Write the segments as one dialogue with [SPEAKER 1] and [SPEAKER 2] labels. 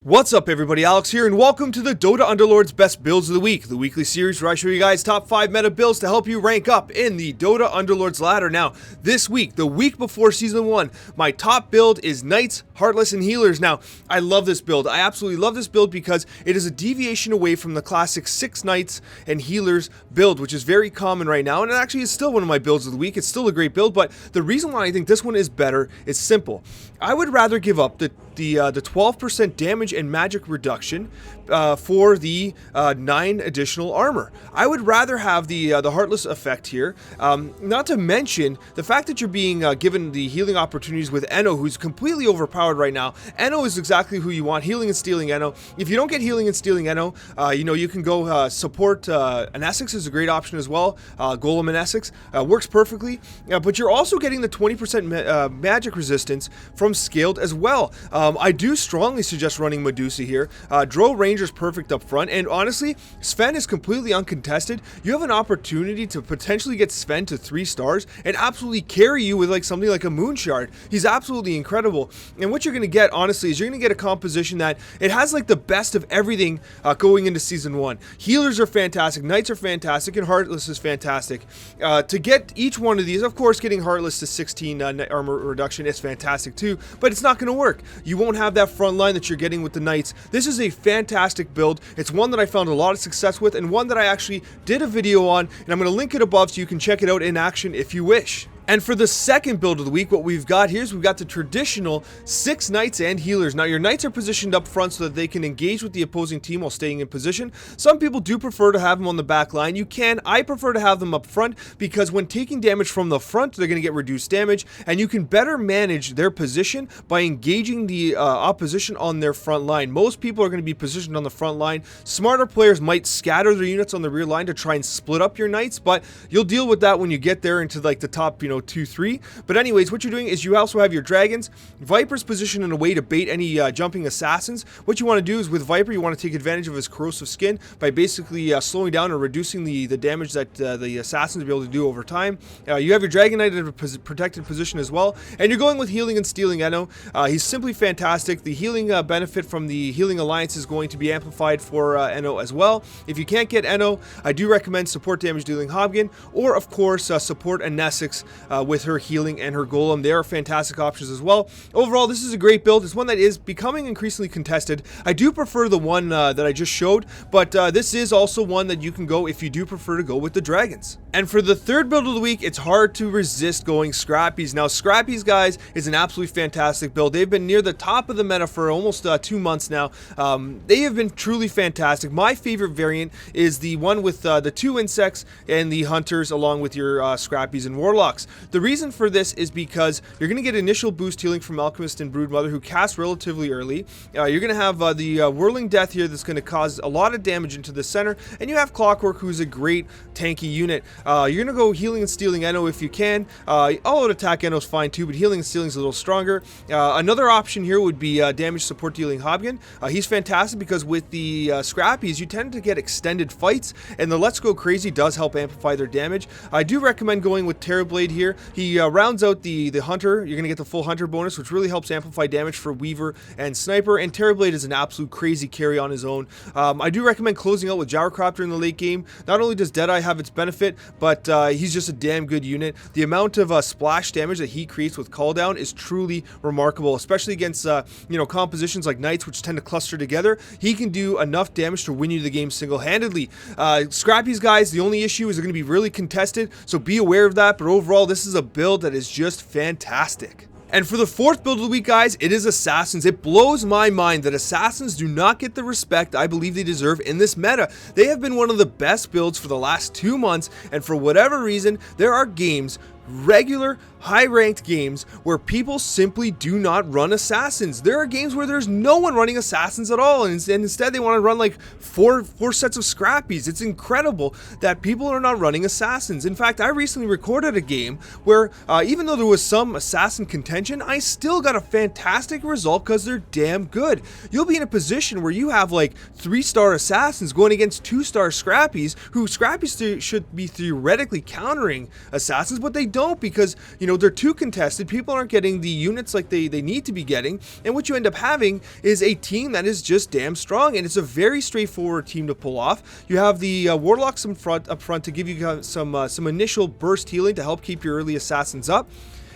[SPEAKER 1] What's up everybody, Alex here, and welcome to the Dota Underlords Best Builds of the Week, the weekly series where I show you guys top 5 meta builds to help you rank up in the Dota Underlords ladder. Now, this week, the week before Season 1, my top build is Knights, Heartless, and Healers. Now, I love this build. I absolutely love this build because it is a deviation away from the classic 6 Knights and Healers build, which is very common right now, and it actually is still one of my builds of the week. It's still a great build, but the reason why I think this one is better is simple. I would rather give up the 12% damage and magic reduction for the 9 additional armor. I would rather have the Heartless effect here, not to mention the fact that you're being given the healing opportunities with Enno, who's completely overpowered right now. Enno is exactly who you want, healing and stealing Enno. If you don't get healing and stealing Enno, you can go support an Essex is a great option as well. Golem and Essex works perfectly, but you're also getting the 20% magic resistance from Scaled as well. I do strongly suggest running Medusa here. Dro Ranger's perfect up front, and honestly, Sven is completely uncontested. You have an opportunity to potentially get Sven to 3 stars and absolutely carry you with like something like a Moonshard. He's absolutely incredible, and what you're going to get, honestly, is you're going to get a composition that it has like the best of everything going into Season 1. Healers are fantastic, Knights are fantastic, and Heartless is fantastic. To get each one of these, of course, getting Heartless to 16 net armor reduction is fantastic too, but it's not going to work. You won't have that front line that you're getting with the Knights. This is a fantastic build. It's one that I found a lot of success with, and one that I actually did a video on, and I'm going to link it above so you can check it out in action if you wish. And for the second build of the week, what we've got here is we've got the traditional 6 Knights and Healers. Now, your Knights are positioned up front so that they can engage with the opposing team while staying in position. Some people do prefer to have them on the back line. You can. I prefer to have them up front because when taking damage from the front, they're going to get reduced damage, and you can better manage their position by engaging the opposition on their front line. Most people are going to be positioned on the front line. Smarter players might scatter their units on the rear line to try and split up your Knights, but you'll deal with that when you get there into like the top, 2-3. But anyways, what you're doing is you also have your dragons. Viper's positioned in a way to bait any jumping assassins. What you want to do is with Viper, you want to take advantage of his corrosive skin by basically slowing down or reducing the damage that the assassins will be able to do over time. You have your Dragon Knight in a protected position as well, and you're going with healing and stealing Enno. He's simply fantastic. The healing benefit from the healing alliance is going to be amplified for Enno as well. If you can't get Enno, I do recommend support damage dealing Hobgin, or of course support a Nesix with her healing and her golem. They are fantastic options as well. Overall, this is a great build. It's one that is becoming increasingly contested. I do prefer the one that I just showed, but this is also one that you can go if you do prefer to go with the dragons. And for the third build of the week, it's hard to resist going Scrappies. Now, Scrappies, guys, is an absolutely fantastic build. They've been near the top of the meta for almost 2 months now. They have been truly fantastic. My favorite variant is the one with the 2 insects and the hunters along with your Scrappies and warlocks. The reason for this is because you're going to get initial boost healing from Alchemist and Broodmother, who cast relatively early. You're going to have the Whirling Death here that's going to cause a lot of damage into the center, and you have Clockwork, who's a great tanky unit. You're going to go healing and stealing Enno if you can. All-out attack Enno's fine too, but healing and stealing is a little stronger. Another option here would be damage support dealing Hobgin. He's fantastic because with the Scrappies, you tend to get extended fights, and the Let's Go Crazy does help amplify their damage. I do recommend going with Terrorblade here. He rounds out the Hunter. You're going to get the full Hunter bonus, which really helps amplify damage for Weaver and Sniper, and Terrorblade is an absolute crazy carry on his own. I do recommend closing out with Gyrocopter in the late game. Not only does Deadeye have its benefit, but he's just a damn good unit. The amount of splash damage that he creates with Call Down is truly remarkable, especially against compositions like Knights, which tend to cluster together. He can do enough damage to win you the game single-handedly. Scrappies, guys, the only issue is they're going to be really contested, so be aware of that, but overall, this is a build that is just fantastic. And for the fourth build of the week, guys, it is Assassins. It blows my mind that Assassins do not get the respect I believe they deserve in this meta. They have been one of the best builds for the last 2 months, and for whatever reason, there are games, regular high-ranked games, where people simply do not run Assassins. There are games where there's no one running Assassins at all, and instead they want to run like four sets of Scrappies. It's incredible that people are not running Assassins. In fact, I recently recorded a game where even though there was some Assassin contention, I still got a fantastic result because they're damn good. You'll be in a position where you have like 3-star Assassins going against 2-star Scrappies, who Scrappies should be theoretically countering Assassins, but they don't, because know, they're too contested. People aren't getting the units like they need to be getting, and what you end up having is a team that is just damn strong, and it's a very straightforward team to pull off. You have the warlocks up front to give you some initial burst healing to help keep your early assassins up.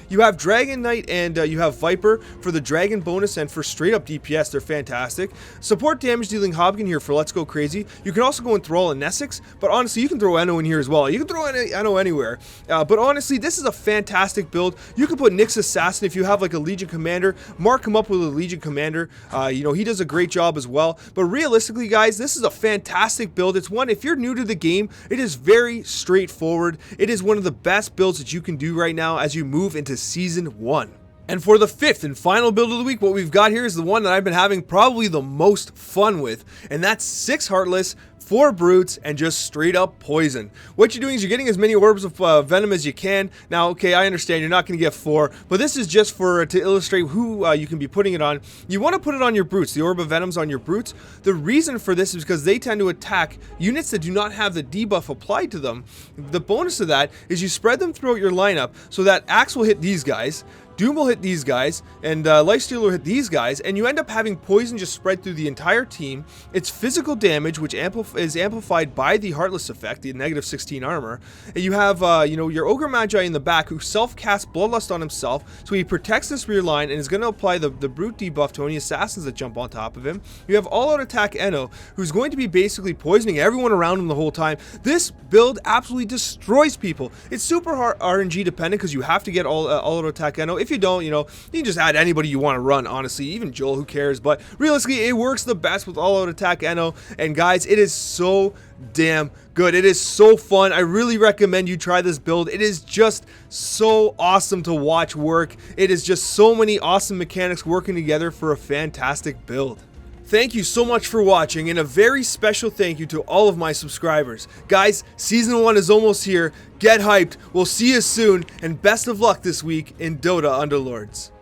[SPEAKER 1] You have Dragon Knight and you have Viper for the Dragon bonus and for straight up DPS. They're fantastic. Support damage dealing Hobkin here for Let's Go Crazy. You can also go and Thrall and Nesix, but honestly, you can throw Enno in here as well. You can throw Enno anywhere. But honestly, this is a fantastic build. You can put Nyx Assassin if you have like a Legion Commander. Mark him up with a Legion Commander. You know, he does a great job as well. But realistically, guys, this is a fantastic build. It's one, if you're new to the game, it is very straightforward. It is one of the best builds that you can do right now as you move into Season 1. And for the fifth and final build of the week, what we've got here is the one that I've been having probably the most fun with, and that's 6 Heartless, 4 Brutes, and just straight up poison. What you're doing is you're getting as many orbs of venom as you can. Now, okay, I understand you're not going to get 4, but this is just to illustrate who you can be putting it on. You want to put it on your Brutes. The orb of venom's on your Brutes. The reason for this is because they tend to attack units that do not have the debuff applied to them. The bonus of that is you spread them throughout your lineup so that Axe will hit these guys, Doom will hit these guys, and Lifesteal will hit these guys, and you end up having poison just spread through the entire team. It's physical damage, which is amplified by the Heartless effect, the negative 16 armor. And you have, you know, your Ogre Magi in the back who self-casts Bloodlust on himself, so he protects this rear line and is going to apply the Brute debuff to any assassins that jump on top of him. You have All-Out Attack Enno, who's going to be basically poisoning everyone around him the whole time. This build absolutely destroys people. It's super hard RNG dependent because you have to get All-Out Attack Enno. If you don't, you know, you can just add anybody you want to run, honestly, even Joel, who cares, but realistically, it works the best with All-Out Attack Enno, and guys, it is so damn good. It is so fun. I really recommend you try this build. It is just so awesome to watch work. It is just so many awesome mechanics working together for a fantastic build. Thank you so much for watching, and a very special thank you to all of my subscribers. Guys, Season 1 is almost here. Get hyped. We'll see you soon, and best of luck this week in Dota Underlords.